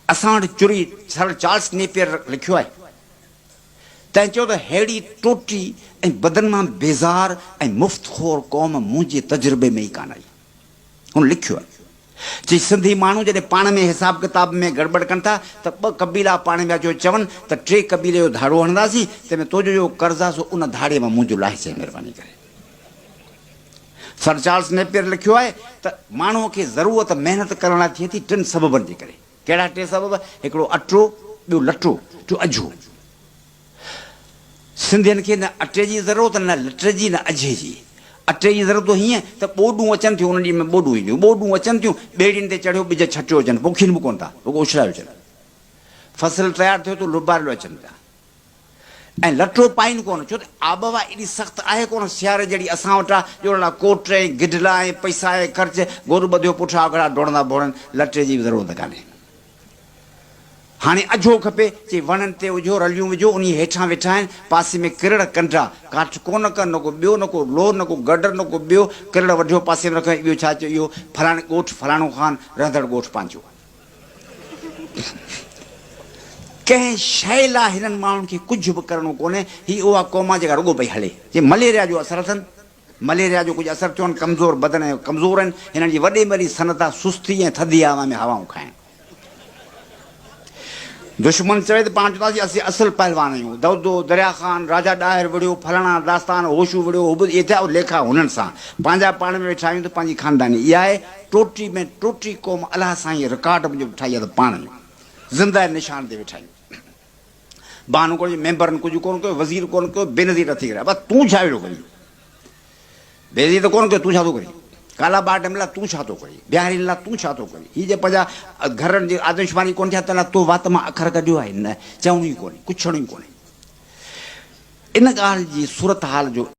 असां वटि चुरी sir Charles Napier लिखियो आहे तंहिं चयो त अहिड़ी टोटी ऐं बदन मां बेज़ार ऐं मुफ़्तख़ोर क़ौम मुंहिंजे तजुर्बे में ई कान आई। हुन लिखियो आहे चई सिंधी माण्हू जॾहिं पाण में हिसाब किताब में गड़बड़ कनि था त ॿ कबीला पाण में अचो चवनि त टे कबीले जो धाड़ो हणंदासीं, तंहिंमें तुंहिंजो जो कर्ज़ आहे सो उन धाड़े मां मुंहिंजो लाहिसे महिरबानी करे। सर चार्ल्स नेपियर लिखियो आहे त माण्हूअ खे ज़रूरत महिनत करण लाइ थिए थी टिनि सबबनि जे करे। कहिड़ा टे सबब? हिकिड़ो अटो, ॿियो लटो, टियों अझो। सिंधियुनि खे न अटे जी ज़रूरत, न लटे जी, न अझे जी। अटे जी ज़रूरत हीअं त ॿोॾूं अचनि थियूं, उन ॾींहं में ॿोॾूं ईंदियूं, ॿोॾूं अचनि थियूं, ॿेड़ियुनि ते चढ़ियो ॿिज छटियो अचनि, पोखियुनि बि कोन था, रुॻो उछलायो अचनि। फसल तयारु थियो त लुबारियो अचनि था। ऐं लटो पाइनि कोन, छो त आबहवा एॾी सख़्तु आहे कोन सियारे जहिड़ी असां वटि आहे जो हुन कोट ऐं गिढला ऐं पैसा ऐं ख़र्च गोर ॿधियो पुठियां अगड़ा डोड़ंदा बोड़नि, लटे जी ज़रूरत कान्हे। हाणे अझो खपे, चई वणनि ते विझो, रलियूं विझो, उन हेठां वेठा आहिनि, पासे में किरड़ कंडा, काठ कोन कर, न को ॿियो, न को लोह, न को गडर, न को ॿियो, किरड़ वढियो पासे में रखो, इहो छा चयो, इहो फलाणे ॻोठु फलाणो ख़ान रहंदड़ ॻोठु पंहिंजो। कंहिं शइ लाइ हिननि माण्हुनि खे कुझु बि करिणो कोन्हे। हीअ उहा क़ौम आहे जेका रुॻो पई हले। जे मलेरिया जो असरु अथनि, मलेरिया जो कुझु असरु थियो आहिनि, कमज़ोर बदन ऐं कमज़ोर आहिनि, हिननि जी वॾे वॾी सनत आहे सुस्ती ऐं थधी हवा में हवाऊं खाइण। दुश्मन चवे त पाण चवंदासीं असीं असुल पहलवान आहियूं, दौदो, दरिया ख़ान, राजा ॾाहिर विड़ियो, फलाणा दास्तान, होशू विड़ियो, एतिरा लेखा हुननि सां पंहिंजा पाण में वेठा आहियूं त पंहिंजी ख़ानदानी। इहा आहे टोटी में टोटी क़ौम। अलाह साईं रिकॉर्ड मुंहिंजो ठाही आहे त पाण आहियूं ज़िंदा निशान ते वेठा आहियूं। बानो कोन, मेंबरनि कुझु कोन कयो, वज़ीर कोन कयो, बेनज़ीर थी करे, बसि तूं छा वेठो करी? बेनज़ीर त कोन कयो, तूं छा थो करी? काला बाट मिला, तूं छा थो करी? बिहारी लाइ तूं छा थो करी? हीअ जे पंहिंजा घरनि जी आदमशुमारी कोन थिया, त तो वात मां अखर कढियो आहे, न चवणो ई कोन्हे, कुझु ई कोन्हे। इन ॻाल्हि जी सूरत हाल जो